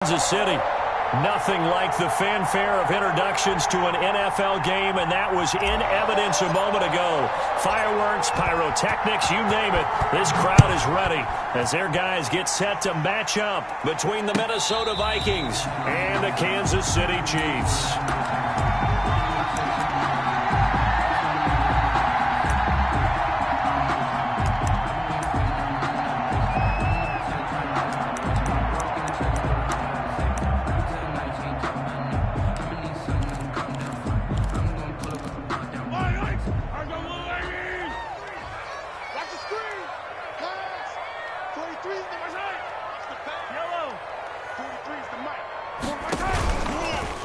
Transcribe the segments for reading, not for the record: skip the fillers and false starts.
Kansas City. Nothing like the fanfare of introductions to an NFL game, and that was in evidence a moment ago. Fireworks, pyrotechnics, you name it. This crowd is ready as their guys get set to match up between the Minnesota Vikings and the Kansas City Chiefs.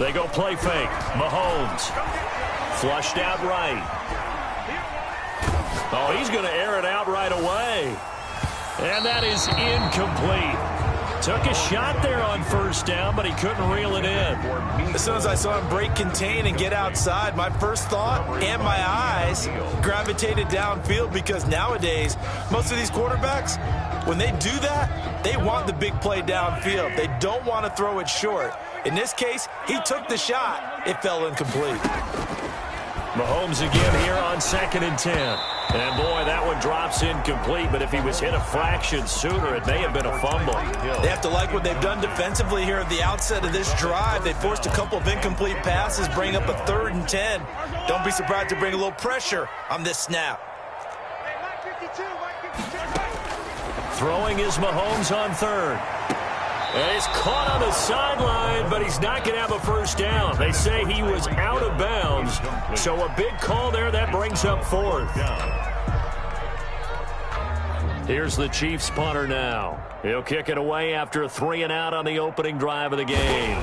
They go play fake. Mahomes. Flushed out right. Oh, he's going to air it out right away. And that is incomplete. Took a shot there on first down, but he couldn't reel it in. As soon as I saw him break contain and get outside, my first thought and my eyes gravitated downfield, because nowadays, most of these quarterbacks, when they do that, they want the big play downfield. They don't want to throw it short. In this case, he took the shot. It fell incomplete. Mahomes again here on 2nd and 10. And, boy, that one drops incomplete. But if he was hit a fraction sooner, it may have been a fumble. They have to like what they've done defensively here at the outset of this drive. They forced a couple of incomplete passes, bring up a 3rd and 10. Don't be surprised to bring a little pressure on this snap. Throwing is Mahomes on 3rd. And he's caught on the sideline, but he's not going to have a first down. They say he was out of bounds, so a big call there. That brings up 4th. Here's the Chiefs punter now. He'll kick it away after a 3-and-out on the opening drive of the game.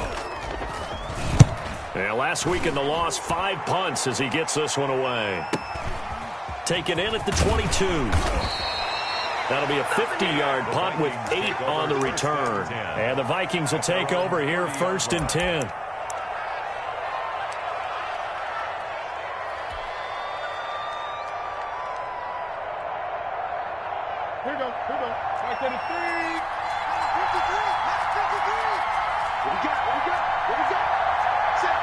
And last week in the loss, 5 punts as he gets this one away. Taken in at the 22. That'll be a 50-yard punt with 8 on the return. And the Vikings will take over here 1st and 10. Here we go. Back to the 3. 53. What we got? Set.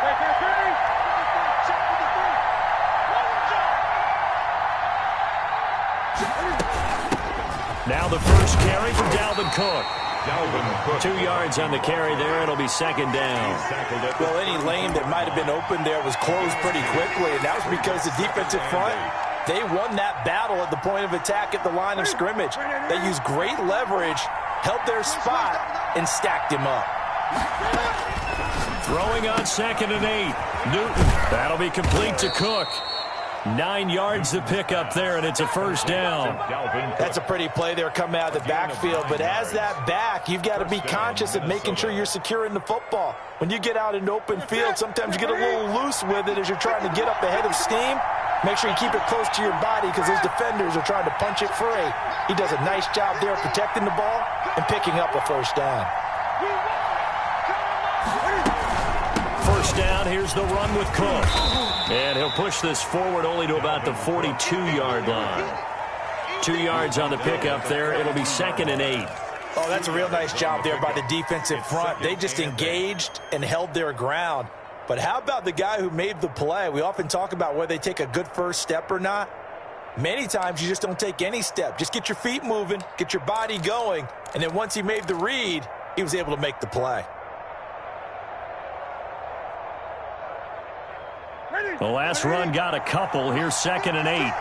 Back to the 3. Check for the 3. Now the first carry for Dalvin Cook. 2 yards on the carry there. It'll be 2nd down. Well, any lane that might have been open there was closed pretty quickly, and that was because the defensive front, they won that battle at the point of attack at the line of scrimmage. They used great leverage, held their spot, and stacked him up. Throwing on 2nd and 8. Newton. That'll be complete to Cook. 9 yards to pick up there, and it's a first down. That's a pretty play there coming out of the backfield. But as that back, you've got to be conscious of making sure you're securing the football. When you get out in open field, sometimes you get a little loose with it as you're trying to get up ahead of steam. Make sure you keep it close to your body, because those defenders are trying to punch it free. He does a nice job there protecting the ball and picking up a first down. First down, here's the run with Cook. And he'll push this forward only to about the 42-yard line. 2 yards on the pickup there. It'll be 2nd and 8. Oh, that's a real nice job there by the defensive front. They just engaged and held their ground. But how about the guy who made the play? We often talk about whether they take a good first step or not. Many times you just don't take any step. Just get your feet moving, get your body going, and then once he made the read, he was able to make the play. The last run got a couple. Here's 2nd and 8.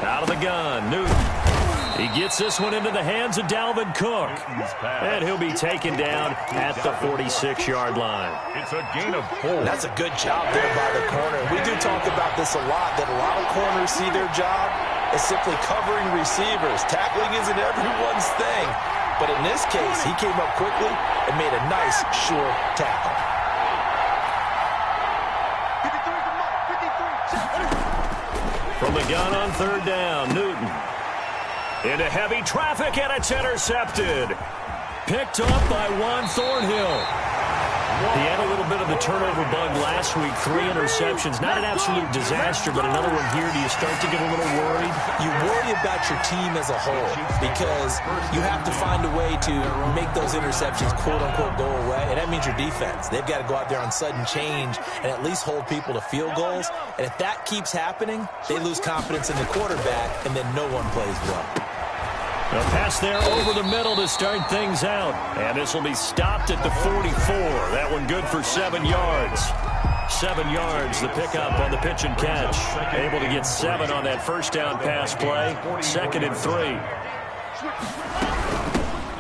Out of the gun, Newton. He gets this one into the hands of Dalvin Cook. And he'll be taken down at the 46-yard line. It's a gain of 4. That's a good job there by the corner. We do talk about this a lot, that a lot of corners see their job as simply covering receivers. Tackling isn't everyone's thing. But in this case, he came up quickly and made a nice, sure tackle. 53. From the gun on 3rd down, Newton. Into heavy traffic, and it's intercepted. Picked up by Juan Thornhill. He had a little bit of the turnover bug last week, 3 interceptions. Not an absolute disaster, but another one here. Do you start to get a little worried? You worry about your team as a whole because you have to find a way to make those interceptions, quote-unquote, go away, and that means your defense. They've got to go out there on sudden change and at least hold people to field goals, and if that keeps happening, they lose confidence in the quarterback, and then no one plays well. A pass there over the middle to start things out. And this will be stopped at the 44. That one good for 7 yards. 7 yards, the pickup on the pitch and catch. Able to get 7 on that first down pass play. 2nd and 3.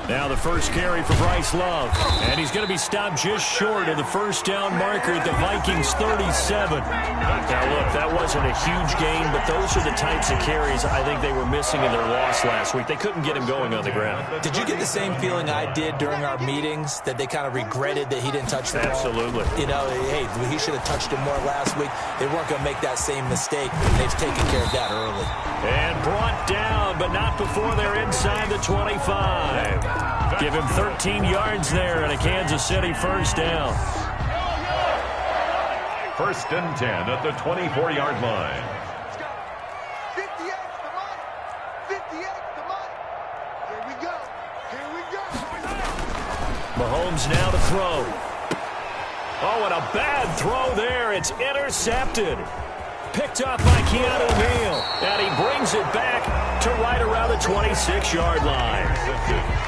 Now the first carry for Bryce Love. And he's going to be stopped just short of the first down marker at the Vikings 37. Now look, that wasn't a huge gain, but those are the types of carries I think they were missing in their loss last week. They couldn't get him going on the ground. Did you get the same feeling I did during our meetings, that they kind of regretted that he didn't touch the ball? Absolutely. You know, hey, he should have touched it more last week. They weren't going to make that same mistake. They've taken care of that early. And brought down, but not before they're inside the 25. Give him 13 yards there and a Kansas City first down. 1st and 10 at the 24-yard line. 58 the money. 58 the money. Here we go. Here we go. Mahomes now to throw. Oh, and a bad throw there. It's intercepted. Picked off by Keanu Neal. And he brings it back to right around the 26-yard line.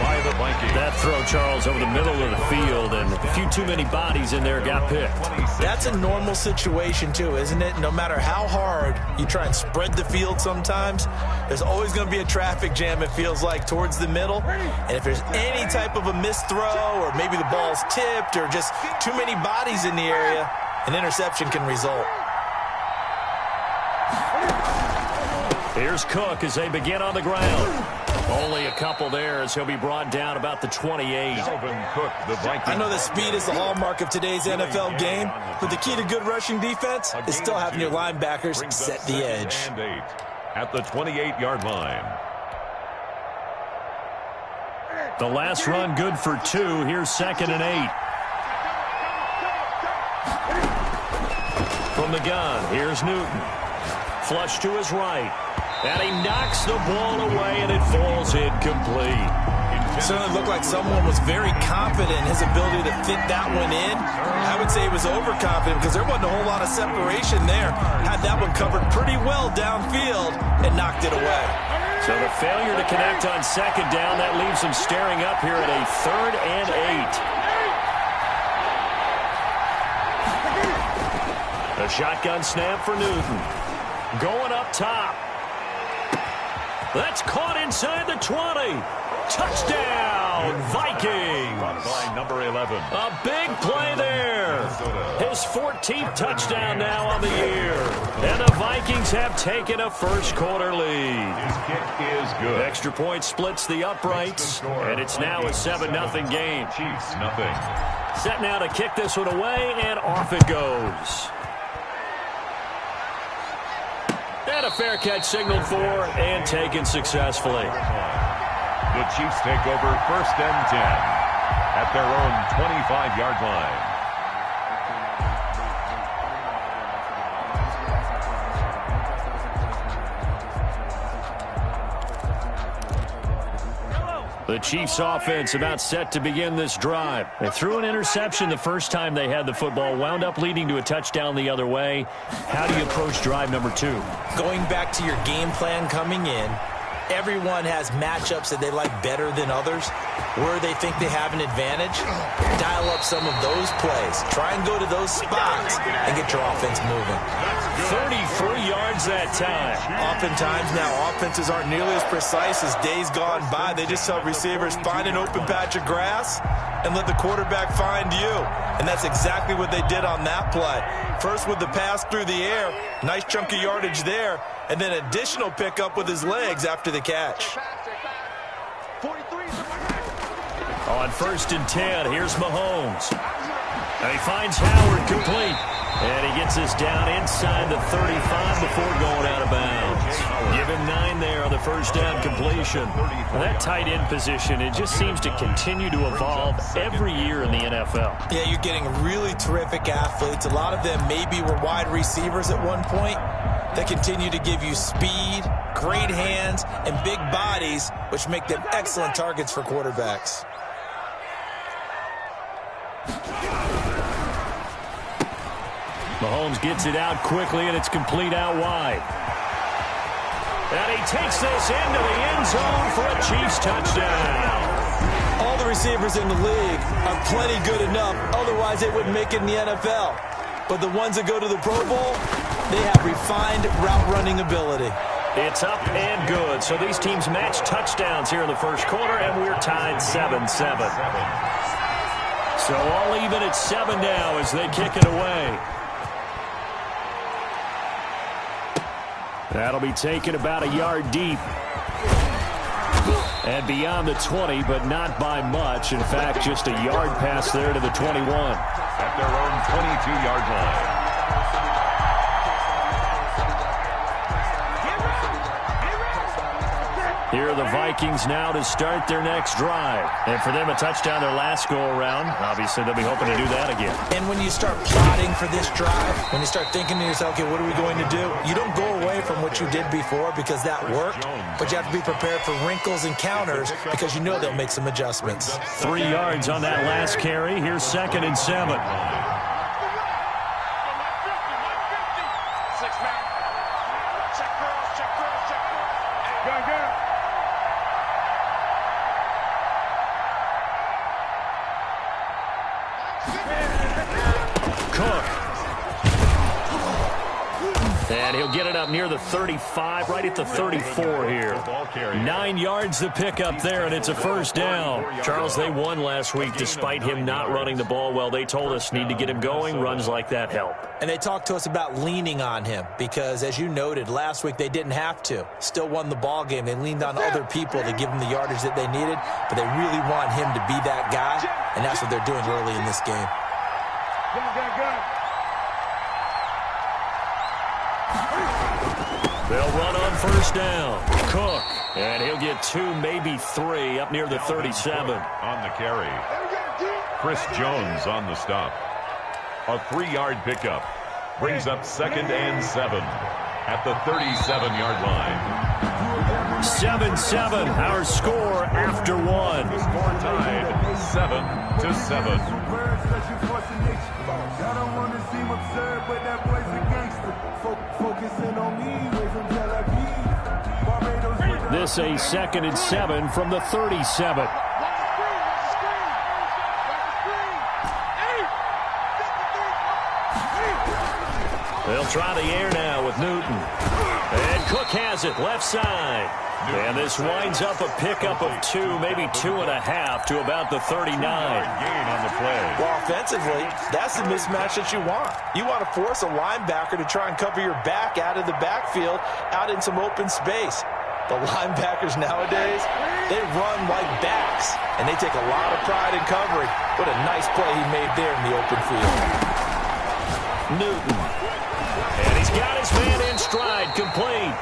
By the Vikings. That throw, Charles, over the middle of the field, and a few too many bodies in there got picked. That's a normal situation, too, isn't it? No matter how hard you try and spread the field sometimes, there's always going to be a traffic jam, it feels like, towards the middle. And if there's any type of a missed throw, or maybe the ball's tipped, or just too many bodies in the area, an interception can result. Here's Cook as they begin on the ground. Only a couple there as he'll be brought down about the 28. Cook, the Vikings. I know that speed is the hallmark of today's NFL game, but the key to good rushing defense is still having your linebackers set the edge. And 8 at the 28-yard line. The last run good for 2. Here's 2nd and 8. From the gun, here's Newton. Flush to his right. And he knocks the ball away, and it falls incomplete. It certainly looked like someone was very confident in his ability to fit that one in. I would say he was overconfident because there wasn't a whole lot of separation there. Had that one covered pretty well downfield and knocked it away. So the failure to connect on 2nd down, that leaves him staring up here at a 3rd and 8. A shotgun snap for Newton. Going up top. That's caught inside the 20. Touchdown, Vikings. By number 11. A big play there. His 14th touchdown now on the year. And the Vikings have taken a first-quarter lead. His kick is good. Extra point splits the uprights, and it's now a 7-0 game. Chiefs, nothing. Set now to kick this one away, and off it goes. And a fair catch signaled for and taken successfully. The Chiefs take over 1st and 10 at their own 25-yard line. The Chiefs offense about set to begin this drive. They threw an interception the first time they had the football, wound up leading to a touchdown the other way. How do you approach drive number 2? Going back to your game plan coming in, everyone has matchups that they like better than others. Where they think they have an advantage, dial up some of those plays. Try and go to those spots and get your offense moving. 33 yards that time. Oftentimes now, offenses aren't nearly as precise as days gone by. They just tell receivers, find an open patch of grass and let the quarterback find you. And that's exactly what they did on that play. First with the pass through the air, nice chunk of yardage there, and then additional pickup with his legs after the catch. On 1st and 10, here's Mahomes. And he finds Howard complete. And he gets this down inside the 35 before going out of bounds. Give him 9 there on the first down completion. Well, that tight end position, it just seems to continue to evolve every year in the NFL. Yeah, you're getting really terrific athletes. A lot of them maybe were wide receivers at one point. They continue to give you speed, great hands, and big bodies, which make them excellent targets for quarterbacks. Mahomes gets it out quickly, and it's complete out wide. And he takes this into the end zone for a Chiefs touchdown. All the receivers in the league are plenty good enough. Otherwise, they wouldn't make it in the NFL. But the ones that go to the Pro Bowl, they have refined route running ability. It's up and good. So these teams match touchdowns here in the first quarter, and we're tied 7-7. So all even at 7 now as they kick it away. That'll be taken about a yard deep. And beyond the 20, but not by much. In fact, just a yard pass there to the 21. At their own 22-yard line. Here are the Vikings now to start their next drive. And for them, a touchdown their last go-around. Obviously, they'll be hoping to do that again. And when you start plotting for this drive, when you start thinking to yourself, okay, what are we going to do? You don't go away from what you did before because that worked, but you have to be prepared for wrinkles and counters because you know they'll make some adjustments. 3 yards on that last carry. Here's 2nd and 7. And he'll get it up near the 35, right at the 34 here. 9 yards to pick up there, and it's a first down. Charles, they won last week despite him not running the ball well. They told us need to get him going. Runs like that help. And they talked to us about leaning on him because, as you noted, last week they didn't have to. Still won the ball game. They leaned on other people to give them the yardage that they needed, but they really want him to be that guy, and that's what they're doing early in this game. They'll run on first down. Cook. And he'll get 2, maybe 3, up near the 37. On the carry. Chris Jones on the stop. A 3-yard pickup. Brings up 2nd and 7 at the 37-yard line. 7-7, our score after 1. Score tied 7-7. This a 2nd and 7 from the 37. They'll try the air now with Newton. And Cook has it, left side. And this winds up a pickup of 2, maybe 2.5 to about the 39. Gain on the play. Well, offensively, that's the mismatch that you want. You want to force a linebacker to try and cover your back out of the backfield, out in some open space. The linebackers nowadays, they run like backs, and they take a lot of pride in covering. What a nice play he made there in the open field. Newton. And he's got his man in stride, complete.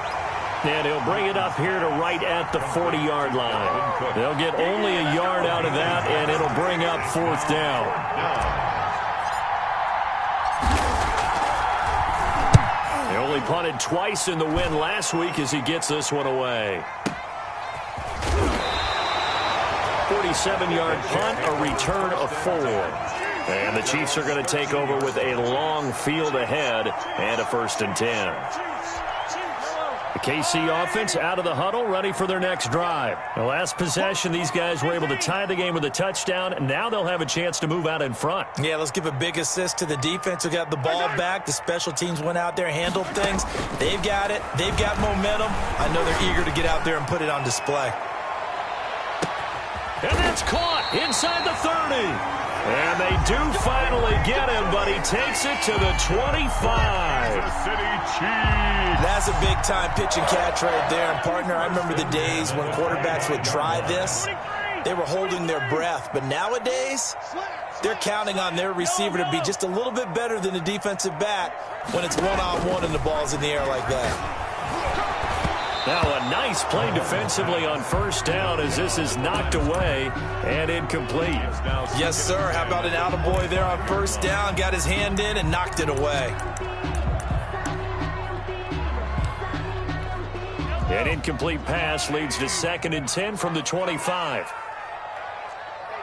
And he'll bring it up here to right at the 40-yard line. They'll get only a yard out of that, and it'll bring up 4th down. They only punted twice in the win last week as he gets this one away. 47-yard punt, a return of 4. And the Chiefs are going to take over with a long field ahead and a 1st and 10. The KC offense out of the huddle, ready for their next drive. The last possession, these guys were able to tie the game with a touchdown, and now they'll have a chance to move out in front. Yeah, let's give a big assist to the defense who got the ball back. The special teams went out there, handled things. They've got it. They've got momentum. I know they're eager to get out there and put it on display. And that's caught inside the 30. And they do finally get him, but he takes it to the 25. The City Chiefs. That's a big-time pitch and catch right there. And, partner, I remember the days when quarterbacks would try this. They were holding their breath. But nowadays, They're counting on their receiver to be just a little bit better than the defensive back when it's one-on-one and the ball's in the air like that. Now a nice play defensively on first down as this is knocked away and incomplete. Yes, sir. How about an attaboy there on first down? Got his hand in and knocked it away. An incomplete pass leads to 2nd and 10 from the 25.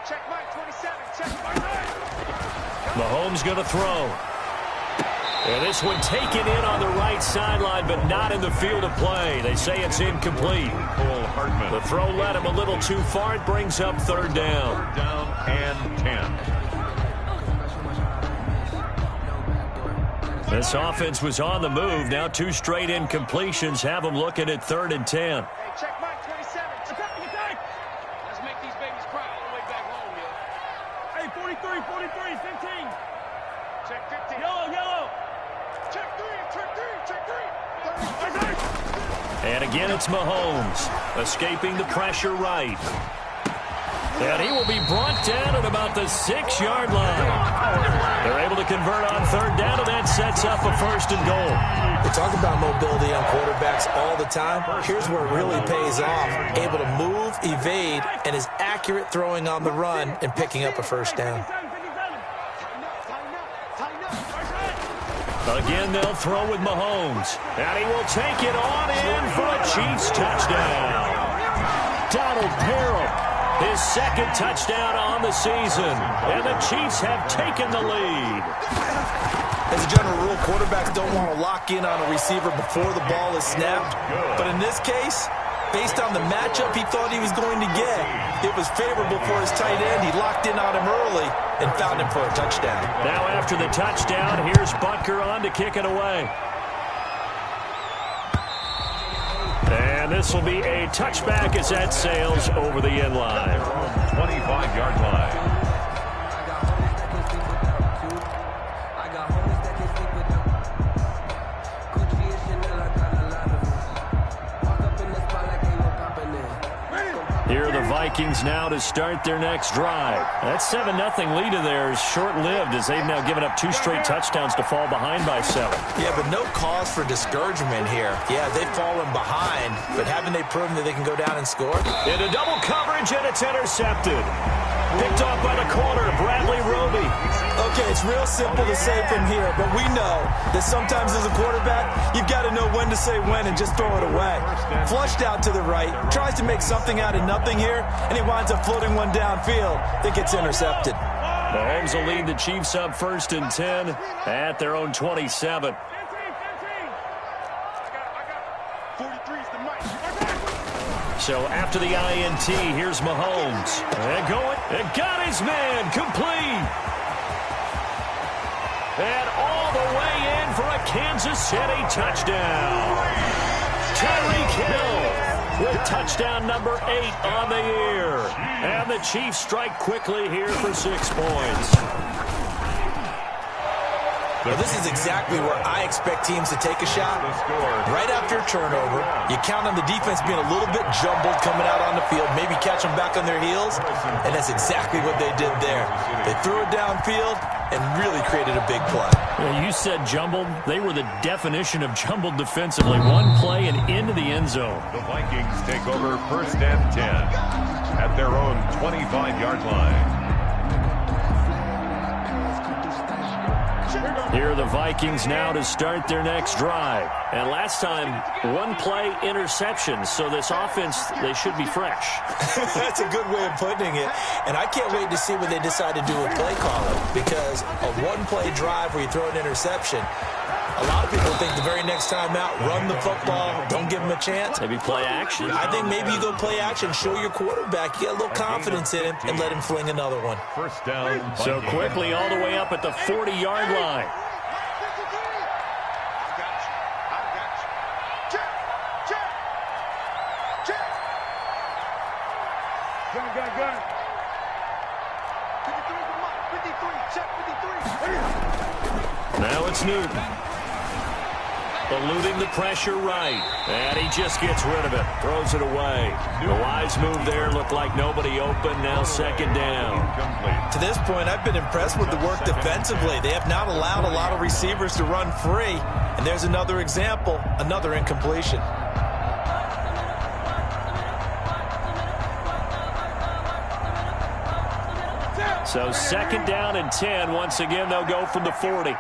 Check Mike 27. Check Mike. Mahomes going to throw. And this one taken in on the right sideline, but not in the field of play. They say it's incomplete. The throw led him a little too far. It brings up 3rd down. 3rd down and 10. This offense was on the move. Now 2 straight incompletions have them looking at 3rd and 10. Hey, check Mike 27. Attack. Let's make these babies cry all the way back home, yo. Hey, 43, 15. Check 15. Yellow. Check 3. And again, it's Mahomes escaping the pressure right. And he will be brought down at about the 6-yard line. They're able to convert on 3rd down, and that sets up a 1st and goal. We talk about mobility on quarterbacks all the time. Here's where it really pays off. Able to move, evade, and is accurate throwing on the run and picking up a 1st down. Again, they'll throw with Mahomes. And he will take it on in for a Chiefs touchdown. Donald Parham, his 2nd touchdown on the season. And the Chiefs have taken the lead. As a general rule, quarterbacks don't want to lock in on a receiver before the ball is snapped. But in this case, based on the matchup he thought he was going to get, it was favorable for his tight end. He locked in on him early and found him for a touchdown. Now after the touchdown, here's Butker on to kick it away. And this will be a touchback as that sails over the end line. 25-yard line. Here are the Vikings now to start their next drive. That 7-0 lead of theirs short-lived as they've now given up 2 straight touchdowns to fall behind by 7. Yeah, but no cause for discouragement here. Yeah, they've fallen behind, but haven't they proven that they can go down and score? Into double coverage, and it's intercepted. Picked off by the corner, Bradley Roby. Okay, it's real simple to say from here, but we know that sometimes as a quarterback, you've got to know when to say when and just throw it away. Flushed out to the right, tries to make something out of nothing here, and he winds up floating one downfield that gets intercepted. Mahomes will lead the Chiefs up 1st and 10 at their own 27. So after the INT, here's Mahomes. And going, and got his man, complete. And all the way in for a Kansas City touchdown. Tyreek Hill with touchdown number 8 on the year. And the Chiefs strike quickly here for 6 points. Well, this is exactly where I expect teams to take a shot. Right after a turnover, you count on the defense being a little bit jumbled coming out on the field, maybe catch them back on their heels, and that's exactly what they did there. They threw it downfield and really created a big play. Well, you said jumbled. They were the definition of jumbled defensively. One play and into the end zone. The Vikings take over 1st and 10 at their own 25-yard line. Here are the Vikings now to start their next drive. And last time, 1 play interception. So this offense, they should be fresh. That's a good way of putting it. And I can't wait to see what they decide to do with play calling. Because a 1-play drive where you throw an interception, a lot of people think the very next time out, run the football, don't give them a chance. Maybe play action. I think maybe you go play action, show your quarterback, you get a little confidence in him, and let him fling another one. 1st down. So quickly all the way up at the 40-yard line. Gun. 53, check 53. Now it's Newton. Eluding the pressure right. And he just gets rid of it. Throws it away. The wise move there. Looked like nobody open. Now second down. To this point, I've been impressed with the work defensively. They have not allowed a lot of receivers to run free. And there's another example, another incompletion. So second down and 10. Once again, they'll go from the 40.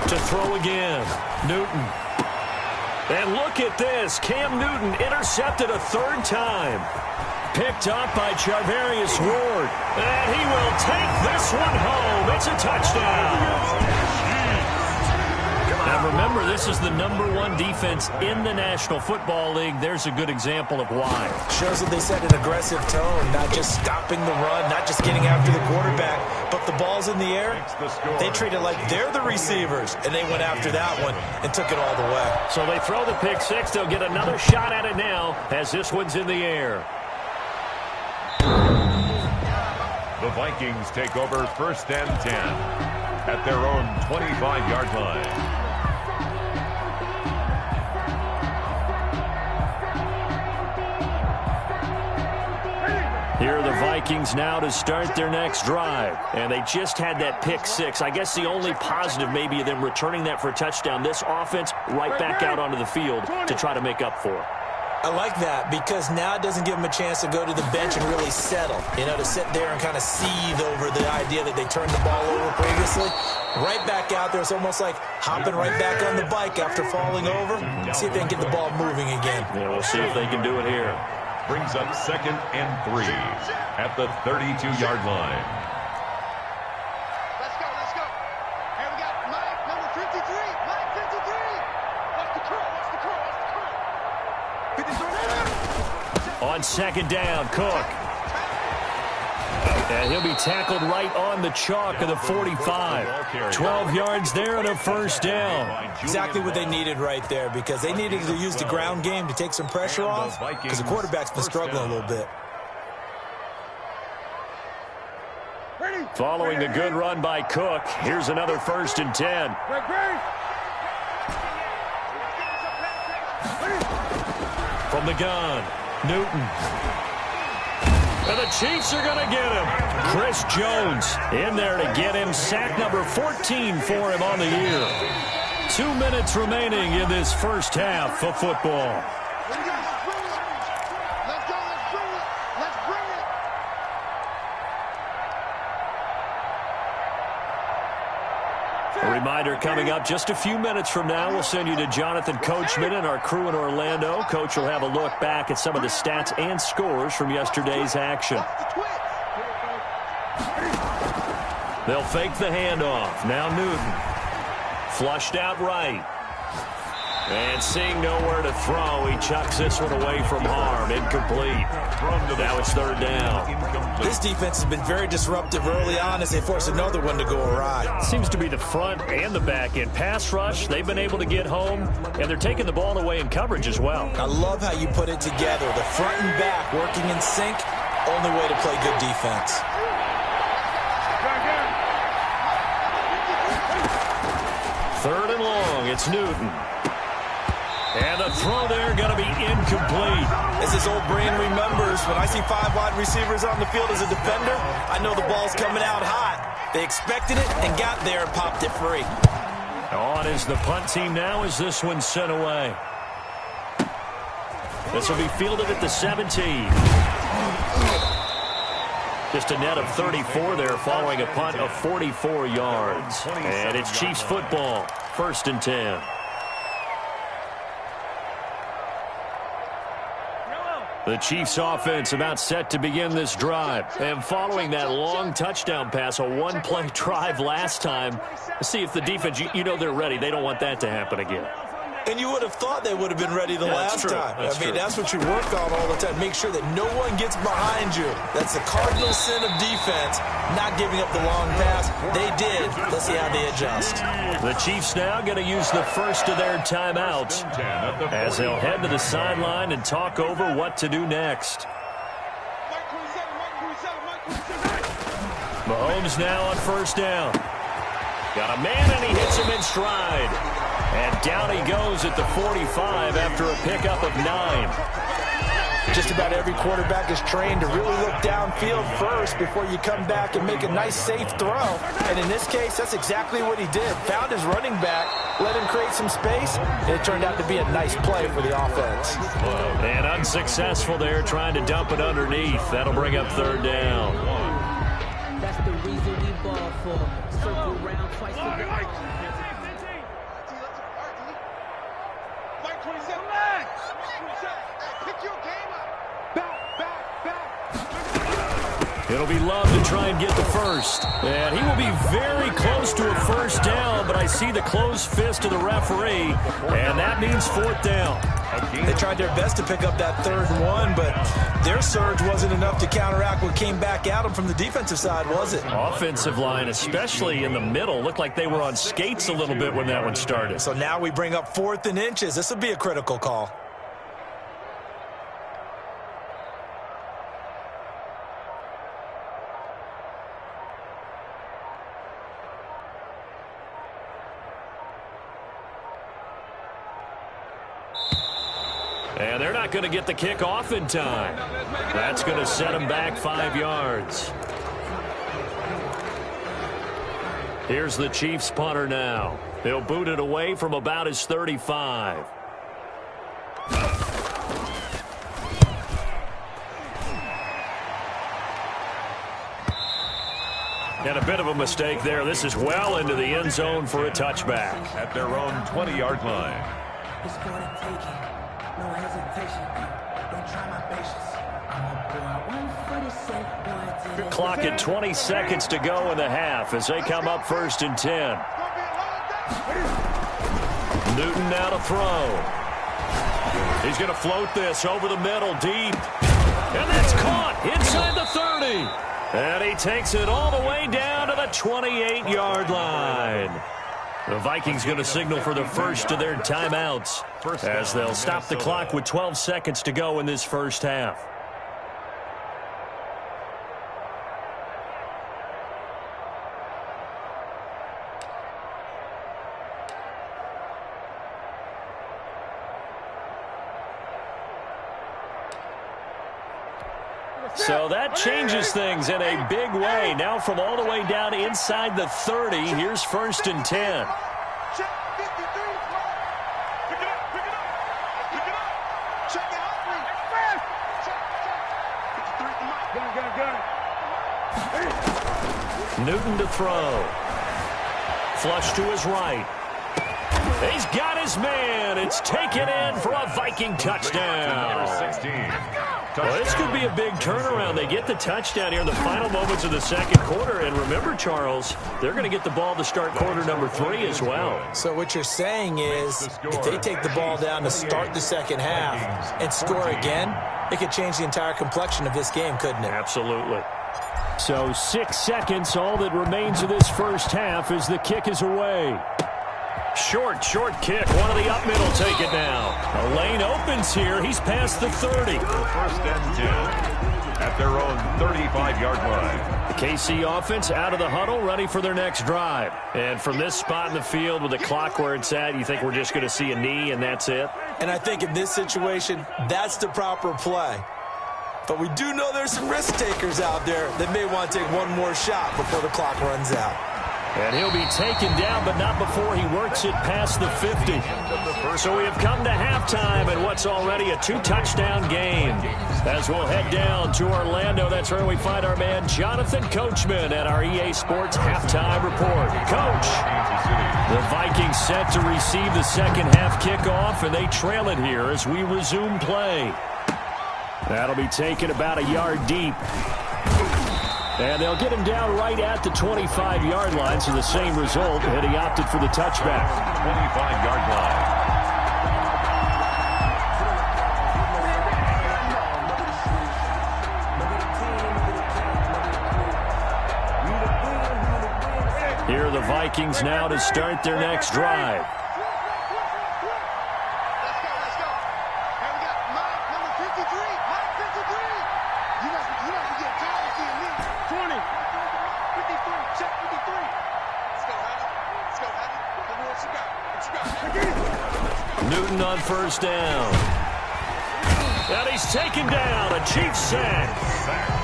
To throw again. Newton. And look at this. Cam Newton intercepted a third time. Picked up by Charvarius Ward. And he will take this one home. It's a touchdown. Now remember, this is the #1 defense in the National Football League. There's a good example of why. Shows that they set an aggressive tone, not just stopping the run, not just getting after the quarterback, but the ball's in the air. They treat it like they're the receivers, and they went after that one and took it all the way. So they throw the pick six. They'll get another shot at it now as this one's in the air. The Vikings take over 1st and 10 at their own 25-yard line. Here are the Vikings now to start their next drive. And they just had that pick six. I guess the only positive maybe of them returning that for a touchdown. This offense right back out onto the field to try to make up for it. I like that because now it doesn't give them a chance to go to the bench and really settle. You know, to sit there and kind of seethe over the idea that they turned the ball over previously. Right back out there. It's almost like hopping right back on the bike after falling over. See if they can get the ball moving again. Yeah, we'll see if they can do it here. Brings up 2nd and 3 at the 32-yard line. Let's go, let's go. Here we got Mike, number 53. Mike, 53. Watch the curl, watch the curl, watch the curl. On second down, Cook. And he'll be tackled right on the chalk of the 45. 12 yards there and a first down. Exactly what they needed right there because they needed to use the ground game to take some pressure off because the quarterback's been struggling a little bit. Following the good run by Cook, here's another 1st and 10. From the gun, Newton. And the Chiefs are going to get him. Chris Jones in there to get him. Sack number 14 for him on the year. 2 minutes remaining in this first half of football. A reminder coming up just a few minutes from now, we'll send you to Jonathan Coachman and our crew in Orlando. Coach will have a look back at some of the stats and scores from yesterday's action. They'll fake the handoff. Now Newton. Flushed out right. And seeing nowhere to throw, he chucks this one away from harm. Incomplete. Now it's 3rd down. This defense has been very disruptive early on as they force another one to go awry. Seems to be the front and the back end. Pass rush, they've been able to get home, and they're taking the ball away in coverage as well. I love how you put it together. The front and back working in sync, only way to play good defense. Third and long, it's Newton. And the throw there going to be incomplete. As his old brain remembers, when I see 5 wide receivers on the field as a defender, I know the ball's coming out hot. They expected it and got there and popped it free. On is the punt team now as this one's sent away. This will be fielded at the 17. Just a net of 34 there following a punt of 44 yards. And it's Chiefs football, 1st and 10. The Chiefs offense about set to begin this drive. And following that long touchdown pass, a one-play drive last time, let's see if the defense, you know they're ready. They don't want that to happen again. And you would have thought they would have been ready the last time. That's what you work on all the time. Make sure that no one gets behind you. That's the cardinal sin of defense, not giving up the long pass. They did. Let's see how they adjust. The Chiefs now going to use the first of their timeouts as they'll head to the sideline and talk over what to do next. Mahomes now on first down. Got a man, and he hits him in stride. And down he goes at the 45 after a pickup of 9. Just about every quarterback is trained to really look downfield first before you come back and make a nice, safe throw. And in this case, that's exactly what he did. Found his running back, let him create some space, and it turned out to be a nice play for the offense. And unsuccessful there, trying to dump it underneath. That'll bring up third down. That's the reason we ball for. Circle round twice a day. Fight 27. Pick your game up. Back. It'll be Love to try and get the first. And he will be very close to a first down, but I see the closed fist of the referee, and that means fourth down. They tried their best to pick up that 3rd and 1, but their surge wasn't enough to counteract what came back at them from the defensive side, was it? Offensive line, especially in the middle, looked like they were on skates a little bit when that one started. So now we bring up 4th and inches. This will be a critical call. And they're not going to get the kick off in time. That's going to set them back 5 yards. Here's the Chiefs punter now. He'll boot it away from about his 35. And a bit of a mistake there. This is well into the end zone for a touchback. At their own 20-yard line. It's for the taking. No hesitation. Don't try my patience. I'm a boy. 147 boy. Clock at 20 seconds to go in the half as they come up 1st and 10. Newton now to throw. He's going to float this over the middle deep. And that's caught inside the 30. And he takes it all the way down to the 28-yard line. The Vikings going to signal for the first of their timeouts as they'll stop the clock with 12 seconds to go in this first half. So that changes things in a big way. Now from all the way down inside the 30, here's 1st and 10. Newton to throw. Flush to his right. He's got his man. It's taken in for a Viking touchdown. Well, this could be a big turnaround. They get the touchdown here in the final moments of the second quarter. And remember, Charles, they're going to get the ball to start quarter number 3 as well. So what you're saying is if they take the ball down to start the second half and score again, it could change the entire complexion of this game, couldn't it? Absolutely. So 6 seconds, all that remains of this first half as the kick is away. Short kick. One of the up middle take it now. A lane opens here. He's past the 30. 1st and 10 at their own 35-yard line. The KC offense out of the huddle, ready for their next drive. And from this spot in the field with the clock where it's at, you think we're just going to see a knee and that's it? And I think in this situation, that's the proper play. But we do know there's some risk takers out there that may want to take one more shot before the clock runs out. And he'll be taken down, but not before he works it past the 50. So we have come to halftime in what's already a 2-touchdown game. As we'll head down to Orlando, that's where we find our man Jonathan Coachman at our EA Sports Halftime Report. Coach, the Vikings set to receive the second half kickoff, and they trail it here as we resume play. That'll be taken about a yard deep. And they'll get him down right at the 25-yard line, so the same result, and he opted for the touchback. 25-yard line. Here are the Vikings now to start their next drive. Newton on first down. And he's taken down, a Chiefs sack.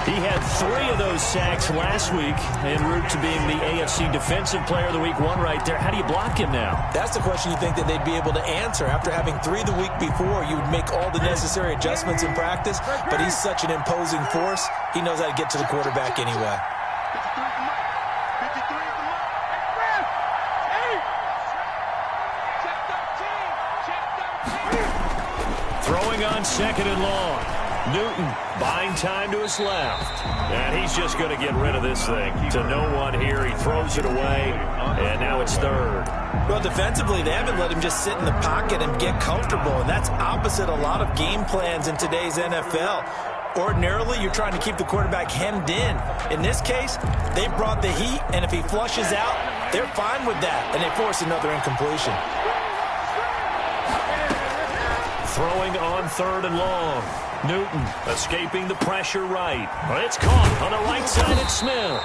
He had 3 of those sacks last week en route to being the AFC Defensive Player of the Week 1 right there. How do you block him now? That's the question you think that they'd be able to answer. After having 3 the week before, you would make all the necessary adjustments in practice, but he's such an imposing force, he knows how to get to the quarterback anyway. Throwing on second and long. Newton buying time to his left. And he's just going to get rid of this thing. To no one here. He throws it away. And now it's third. Well, defensively, they haven't let him just sit in the pocket and get comfortable. And that's opposite a lot of game plans in today's NFL. Ordinarily, you're trying to keep the quarterback hemmed in. In this case, they brought the heat. And if he flushes out, they're fine with that. And they force another incompletion. Throwing on third and long. Newton escaping the pressure right. It's caught on the right side. It's Smith.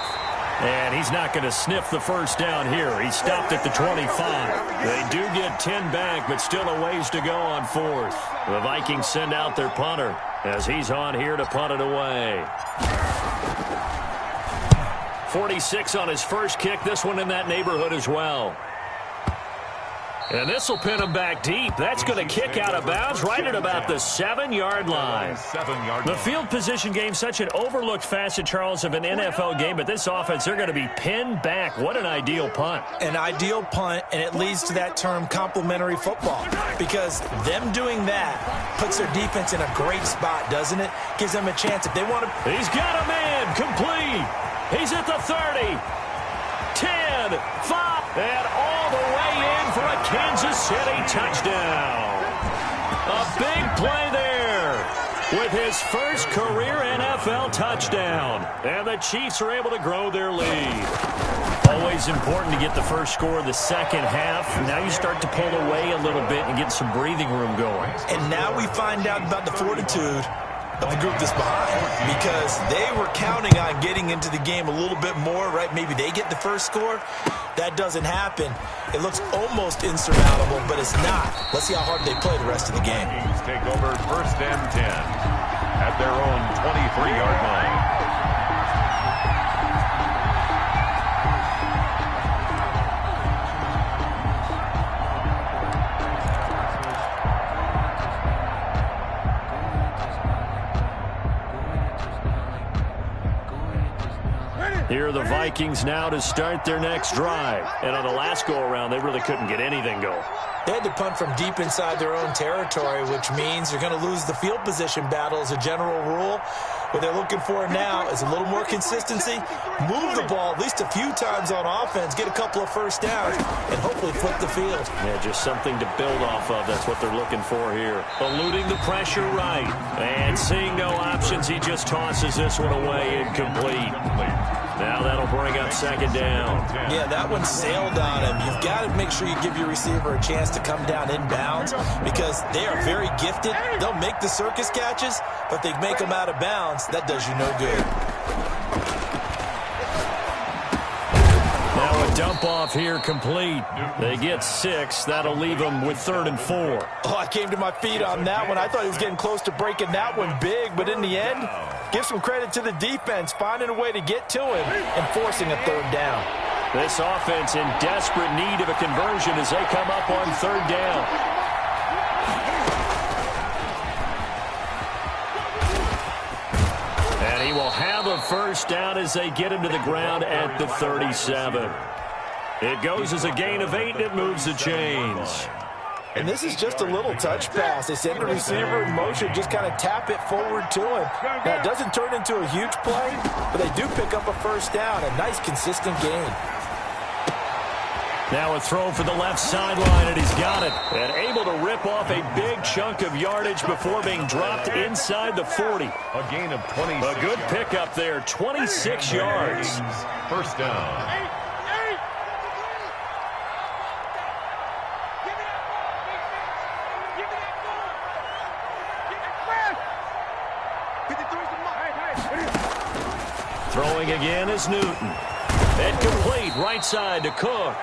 And he's not going to sniff the first down here. He stopped at the 25. They do get 10 back, but still a ways to go on fourth. The Vikings send out their punter as he's on here to punt it away. 46 on his first kick. This one in that neighborhood as well. And this will pin him back deep. That's going to kick out of bounds right at about the 7-yard line. The field position game, such an overlooked facet, Charles, of an NFL game. But this offense, they're going to be pinned back. What an ideal punt. An ideal punt, and it leads to that term complementary football. Because them doing that puts their defense in a great spot, doesn't it? Gives them a chance if they want to. He's got a man complete. He's at the 30. 10, 5, and all the way in for a Kansas City touchdown. A big play there with his first career NFL touchdown. And the Chiefs are able to grow their lead. Always important to get the first score of the second half. Now you start to pull away a little bit and get some breathing room going. And now we find out about the fortitude of the group that's behind, because they were counting on getting into the game a little bit more, right? Maybe they get the first score. That doesn't happen. It looks almost insurmountable, but it's not. Let's see how hard they play the rest of the game. Take over first and 10 at their own 23-yard line. Here are the Vikings now to start their next drive. And on the last go-around, they really couldn't get anything going. They had to punt from deep inside their own territory, which means they're going to lose the field position battle as a general rule. What they're looking for now is a little more consistency, move the ball at least a few times on offense, get a couple of first downs, and hopefully flip the field. Yeah, just something to build off of. That's what they're looking for here. Eluding the pressure right. And seeing no options, he just tosses this one away incomplete. Now that'll bring up second down. Yeah, that one sailed on him. You've got to make sure you give your receiver a chance to come down inbounds, because they are very gifted. They'll make the circus catches, but they make them out of bounds. That does you no good. Now a dump off here complete. They get 6. That'll leave them with 3rd and 4. Oh, I came to my feet on that one. I thought he was getting close to breaking that one big, but in the end, give some credit to the defense, finding a way to get to him and forcing a 3rd down. This offense in desperate need of a conversion as they come up on 3rd down. And he will have a first down as they get him to the ground at the 37. It goes as a gain of 8, and it moves the chains. And this is just a little touch pass. They send the receiver in motion, just kind of tap it forward to him. Now, it doesn't turn into a huge play, but they do pick up a first down. A nice, consistent gain. Now a throw for the left sideline, and he's got it. And able to rip off a big chunk of yardage before being dropped inside the 40. A gain of 26. A good pickup there, 26 yards. First down. Throwing again is Newton. And complete right side to Cook.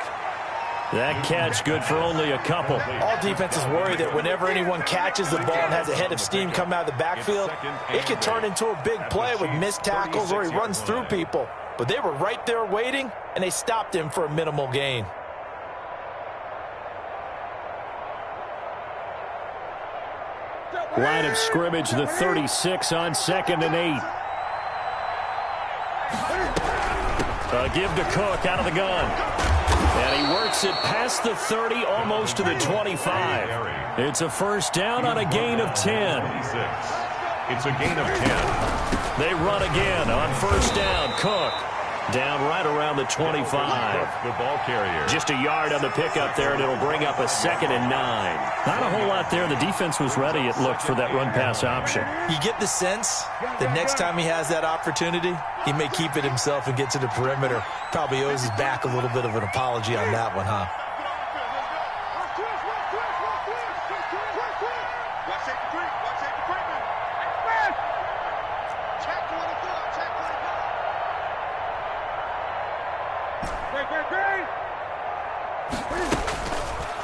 That catch good for only a couple. All defenses worry that whenever anyone catches the ball and has a head of steam come out of the backfield, it can turn into a big play with missed tackles or he runs through people. But they were right there waiting, and they stopped him for a minimal gain. Line of scrimmage, the 36 on 2nd and 8. Give to Cook out of the gun. And he works it past the 30, almost to the 25. It's a first down on a gain of 10. It's a gain of 10. They run again on first down. Cook down right around the 25. The ball carrier. Just a yard on the pickup there, and it'll bring up a 2nd and 9. Not a whole lot there. The defense was ready, it looked, for that run-pass option. You get the sense that next time he has that opportunity, he may keep it himself and get to the perimeter. Probably owes his back a little bit of an apology on that one, huh?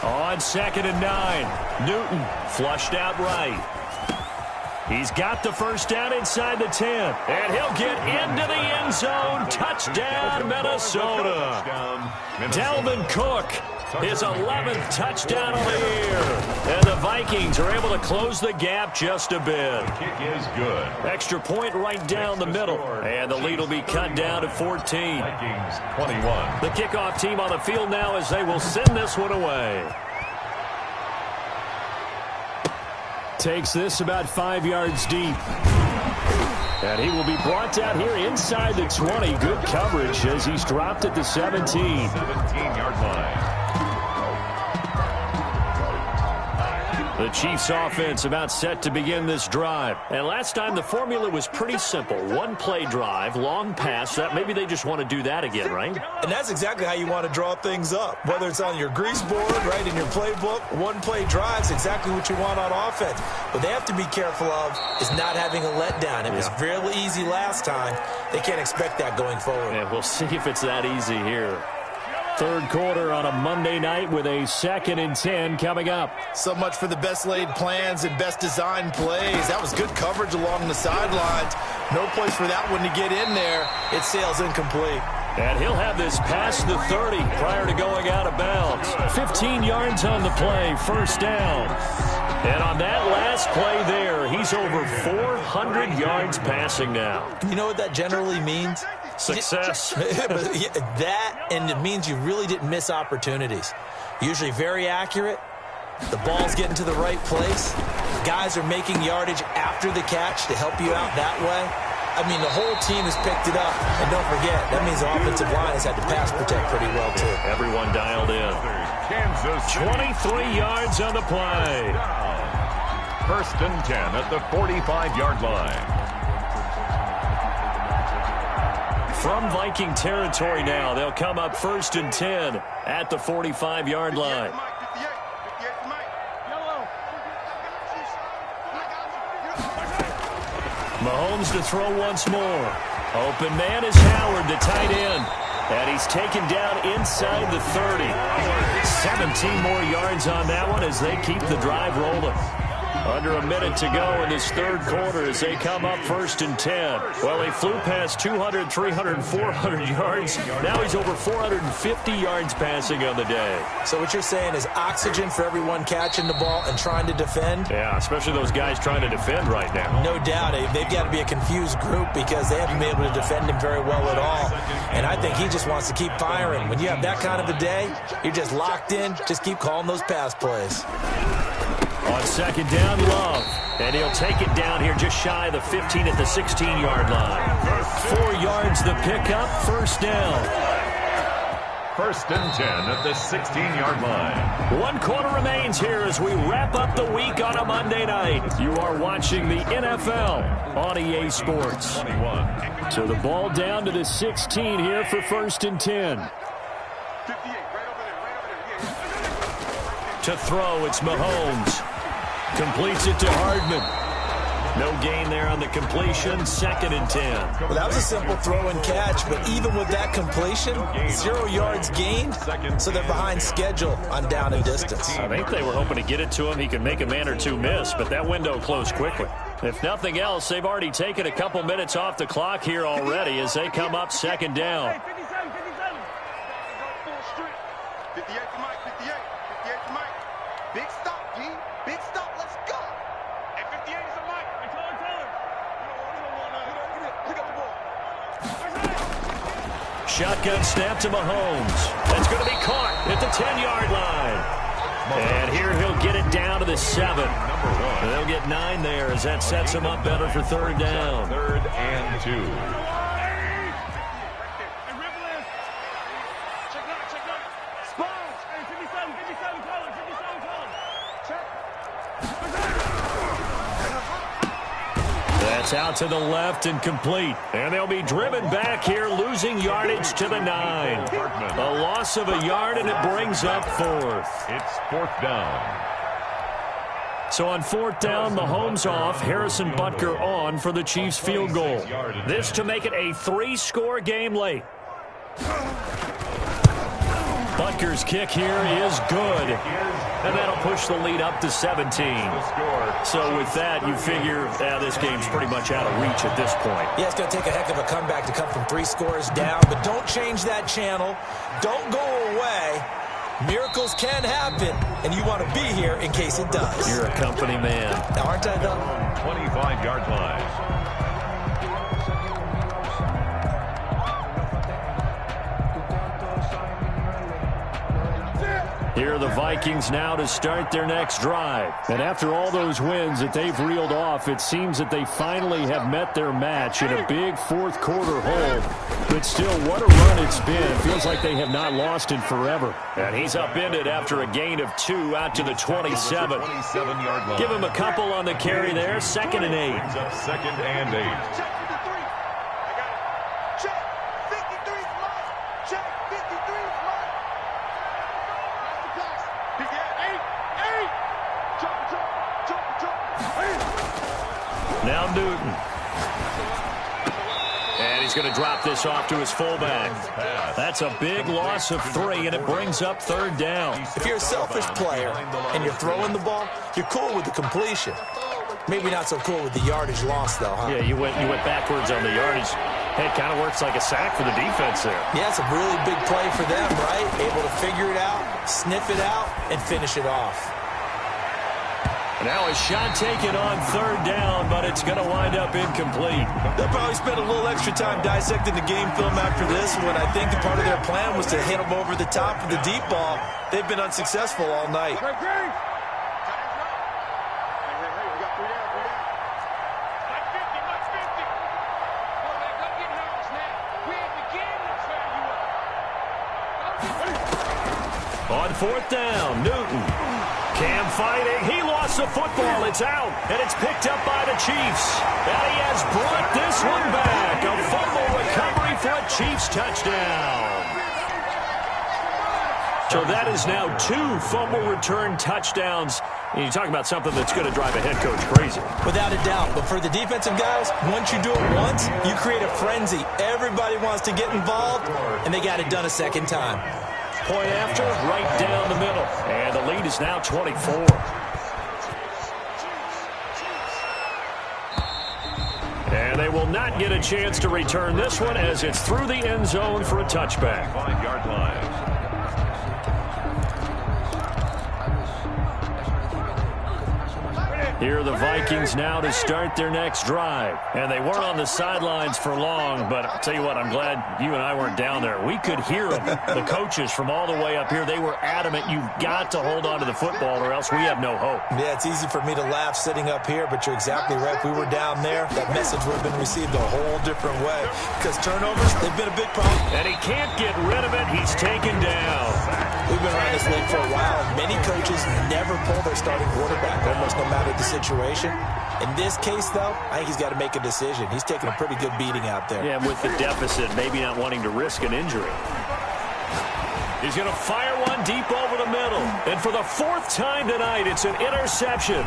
On 2nd and 9, Newton flushed out right. He's got the first down inside the 10, and he'll get into the end zone. Touchdown, Minnesota. Dalvin Cook, his 11th touchdown of the year. And the Vikings are able to close the gap just a bit. The kick is good. Extra point right down the middle, and the lead will be cut down to 14. Vikings 21. The kickoff team on the field now as they will send this one away. Takes this about 5 yards deep. And he will be brought down here inside the 20. Good coverage as he's dropped at the 17. 17-yard line. The Chiefs offense about set to begin this drive. And last time the formula was pretty simple. One play drive, long pass. That maybe they just want to do that again, right? And that's exactly how you want to draw things up. Whether it's on your grease board, right, in your playbook, one play drive's exactly what you want on offense. What they have to be careful of is not having a letdown. It was real easy last time. They can't expect that going forward. And we'll see if it's that easy here. Third quarter on a Monday night with a 2nd and 10 coming up. So much for the best laid plans and best designed plays. That was good coverage along the sidelines. No place for that one to get in there. It sails incomplete. And he'll have this past the 30 prior to going out of bounds. 15 yards on the play, first down. And on that last play there, he's over 400 yards passing now. You know what that generally means? Success. That, and it means you really didn't miss opportunities. Usually very accurate. The ball's getting to the right place. Guys are making yardage after the catch to help you out that way. I mean, the whole team has picked it up. And don't forget, that means the offensive line has had to pass protect pretty well, too. Everyone dialed in. 23 yards on the play. First and 10 at the 45-yard line. From Viking territory now, they'll come up first and 10 at the 45-yard line. Mahomes to throw once more. Open man is Howard, the tight end. And he's taken down inside the 30. 17 more yards on that one as they keep the drive rolling. Under a minute to go in this third quarter as they come up first and 10. Well, they flew past 200, 300, 400 yards. Now he's over 450 yards passing on the day. So what you're saying is oxygen for everyone catching the ball and trying to defend? Yeah, especially those guys trying to defend right now. No doubt. They've got to be a confused group because they haven't been able to defend him very well at all. And I think he just wants to keep firing. When you have that kind of a day, you're just locked in. Just keep calling those pass plays. On second down, Love. And he'll take it down here just shy of the 15 at the 16-yard line. 4 yards the pickup, first down. First and 10 at the 16-yard line. 1 quarter remains here as we wrap up the week on a Monday night. You are watching the NFL on EA Sports. 21. So the ball down to the 16 here for first and 10. To throw, it's Mahomes. Completes it to Hardman. No gain there on the completion. 2nd and 10. Well, that was a simple throw and catch, but even with that completion, 0 yards gained, so they're behind schedule on down and distance. I think they were hoping to get it to him. He could make a man or two miss, but that window closed quickly. If nothing else, they've already taken a couple minutes off the clock here already as they come up 2nd down. 57. 58 to Mike, 58 to Mike. Big stop, G. Big stop, let's go. And 58 is a Mike. Hey, tell her. Pick up the ball. Shotgun snap to Mahomes. That's going to be caught at the 10-yard line. And here he'll get it down to the 7. And they'll get 9 there as that sets him up better for 3rd down. 3rd and 2. That's out to the left and complete. And they'll be driven back here, losing yardage to the 9. A loss of a yard, and it brings up 4th. It's 4th down. So on 4th down, Mahomes off, Harrison Butker on for the Chiefs field goal. This to make it a 3-score game late. Butker's kick here is good. And that'll push the lead up to 17. So with that, you figure this game's pretty much out of reach at this point. Yeah, it's going to take a heck of a comeback to come from 3 scores down, but don't change that channel. Don't go away. Miracles can happen, and you want to be here in case it does. You're a company man. Now, aren't I, though? 25-yard line. Here are the Vikings now to start their next drive. And after all those wins that they've reeled off, it seems that they finally have met their match in a big 4th quarter hole. But still, what a run it's been. Feels like they have not lost in forever. And he's upended after a gain of 2 out to the 27. 27-yard line. Give him a couple on the carry there. 2nd and 8. Brings up 2nd and 8. Check 53. I got it. Check 53 is mine. Check 53 is mine. That's the pass. Big head. 8. Now Newton. And he's going to drop this off to his fullback. That's a big loss of 3, and it brings up 3rd down. If you're a selfish player and you're throwing the ball, you're cool with the completion. Maybe not so cool with the yardage loss, though, huh? Yeah, you went backwards on the yardage. Hey, it kind of works like a sack for the defense there. Yeah, it's a really big play for them, right? Able to figure it out, sniff it out, and finish it off. Now a shot taken on 3rd down, but it's going to wind up incomplete. They'll probably spend a little extra time dissecting the game film after this one. I think the part of their plan was to hit them over the top with the deep ball. They've been unsuccessful all night. Hey, we got 3 down. Mike 50. Boy, man, don't get nervous, man. We at the game to tear you up. On 4th down, Newton. Cam fighting. He lost the football. It's out, and it's picked up by the Chiefs. And he has brought this one back. A fumble recovery for a Chiefs touchdown. So that is now 2 fumble return touchdowns. And you talk about something that's going to drive a head coach crazy. Without a doubt. But for the defensive guys, once you do it once, you create a frenzy. Everybody wants to get involved, and they got it done a second time. Point after, right down the middle. And the lead is now 24. And they will not get a chance to return this one as it's through the end zone for a touchback. 5-yard line. Here are the Vikings now to start their next drive. And they weren't on the sidelines for long, but I'll tell you what, I'm glad you and I weren't down there. We could hear them, the coaches from all the way up here. They were adamant, you've got to hold on to the football or else we have no hope. Yeah, it's easy for me to laugh sitting up here, but you're exactly right. If we were down there, that message would have been received a whole different way. Because turnovers, they've been a big problem. And he can't get rid of it. He's taken down. We've been around this league for a while. Many coaches never pull their starting quarterback, almost no matter the situation. In this case, though, I think he's got to make a decision. He's taking a pretty good beating out there. Yeah, with the deficit, maybe not wanting to risk an injury. He's going to fire one deep over the middle. And for the 4th time tonight, it's an interception.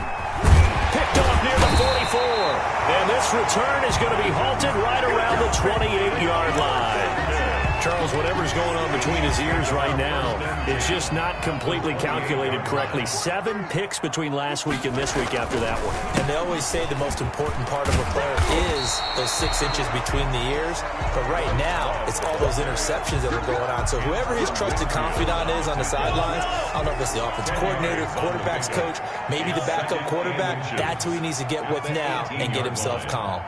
Picked off near the 44. And this return is going to be halted right around the 28-yard line. Charles, whatever's going on between his ears right now, it's just not completely calculated correctly. 7 picks between last week and this week after that one. And they always say the most important part of a player is those 6 inches between the ears. But right now, it's all those interceptions that are going on. So whoever his trusted confidant is on the sidelines, I don't know if it's the offensive coordinator, quarterback's coach, maybe the backup quarterback, that's who he needs to get with now and get himself calm.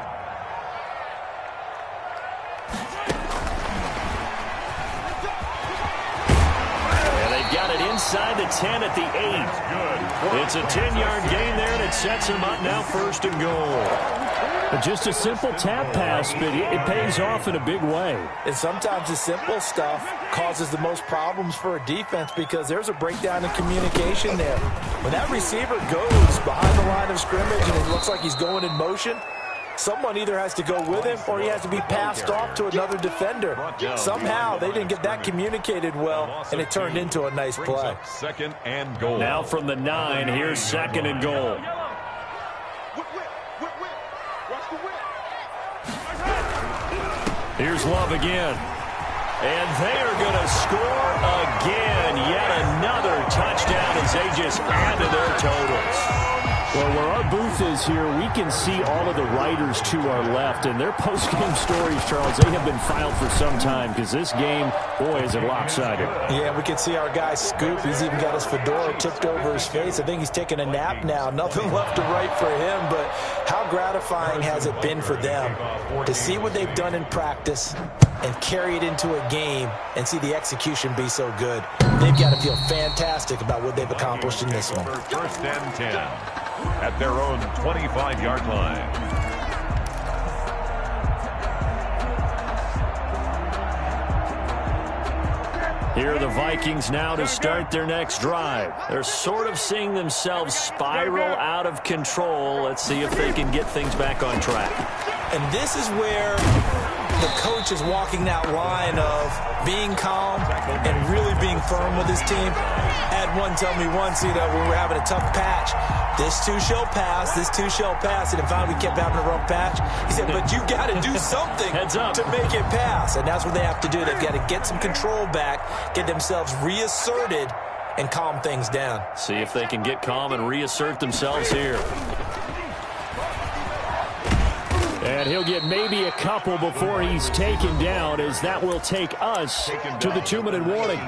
Got it inside the 10 at the 8. It's a 10-yard gain there, and it sets him up now 1st and goal. Just a simple tap pass, but it pays off in a big way. And sometimes the simple stuff causes the most problems for a defense because there's a breakdown in communication there. When that receiver goes behind the line of scrimmage and it looks like he's going in motion, someone either has to go with him or he has to be passed off to another defender. Somehow they didn't get that communicated well, and it turned into a nice play. 2nd and goal. Now from the 9, here's 2nd and goal. Here's Love again. And they are going to score again. Yet another touchdown as they just add to their totals. Well, where our booth is here, we can see all of the writers to our left. And their post-game stories, Charles, they have been filed for some time because this game, boy, is it lopsided. Yeah, we can see our guy Scoop. He's even got his fedora tipped over his face. I think he's taking a nap now. Nothing left to write for him, but how gratifying has it been for them to see what they've done in practice and carry it into a game and see the execution be so good. They've got to feel fantastic about what they've accomplished in this one. 1st and 10 at their own 25-yard line. Here are the Vikings now to start their next drive. They're sort of seeing themselves spiral out of control. Let's see if they can get things back on track. And this is where the coach is walking that line of being calm and really being firm with his team. I had one tell me once, when we were having a tough patch, this too shall pass, this too shall pass. And if finally we kept having a rough patch, he said, but you got to do something to make it pass. And that's what they have to do. They've got to get some control back, get themselves reasserted, and calm things down. See if they can get calm and reassert themselves here. And he'll get maybe a couple before he's taken down, as that will take us to the 2-minute warning.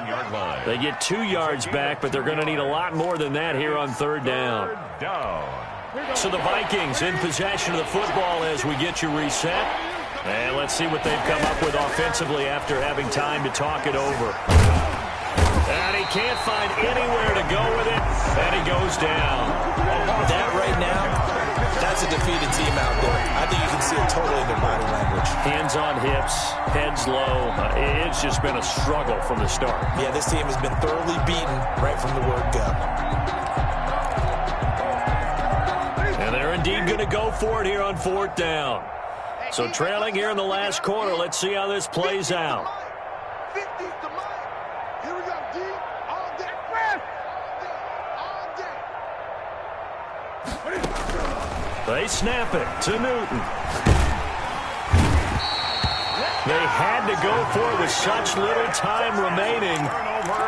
They get 2 yards back, but they're going to need a lot more than that here on 3rd down. So the Vikings in possession of the football as we get you reset. And let's see what they've come up with offensively after having time to talk it over. And he can't find anywhere to go with it, and he goes down. That right now, that's a defeated team out there. I think you can see it totally in their body language. Hands on hips, heads low. It's just been a struggle from the start. Yeah, this team has been thoroughly beaten right from the word go. And they're indeed going to go for it here on 4th down. So trailing here in the last quarter. Let's see how this plays out. They snap it to Newton. They had to go for it with such little time remaining.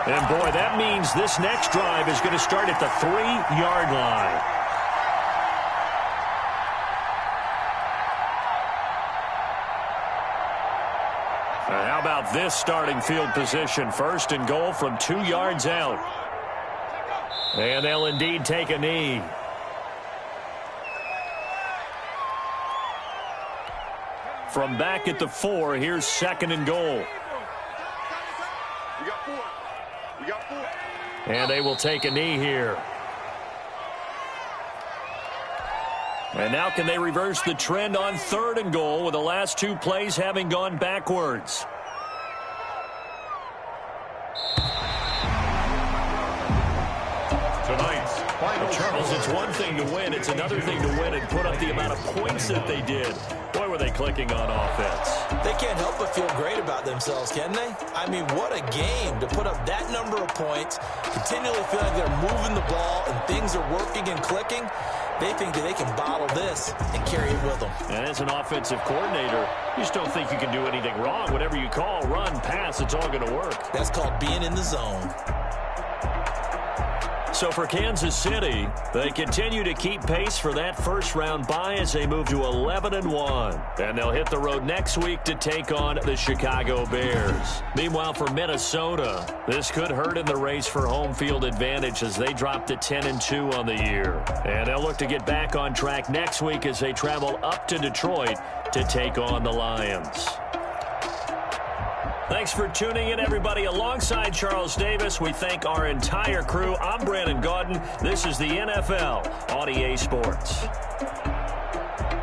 And, boy, that means this next drive is going to start at the 3-yard line. How about this starting field position? 1st and goal from 2 yards out. And they'll indeed take a knee. From back at the 4, here's 2nd and goal. And they will take a knee here. And now can they reverse the trend on 3rd and goal with the last 2 plays having gone backwards? Tonight's final Charles, it's one thing to win. It's another thing to win and put up the amount of points that they did. Boy, are they clicking on offense? They can't help but feel great about themselves, can they? I mean, what a game to put up that number of points, continually feel like they're moving the ball and things are working and clicking. They think that they can bottle this and carry it with them. And as an offensive coordinator, you just don't think you can do anything wrong. Whatever you call, run, pass, it's all going to work. That's called being in the zone. So for Kansas City, they continue to keep pace for that first-round bye as they move to 11-1. And they'll hit the road next week to take on the Chicago Bears. Meanwhile, for Minnesota, this could hurt in the race for home field advantage as they drop to 10-2 on the year. And they'll look to get back on track next week as they travel up to Detroit to take on the Lions. Thanks for tuning in, everybody. Alongside Charles Davis, we thank our entire crew. I'm Brandon Gaudin. This is the NFL on EA Sports.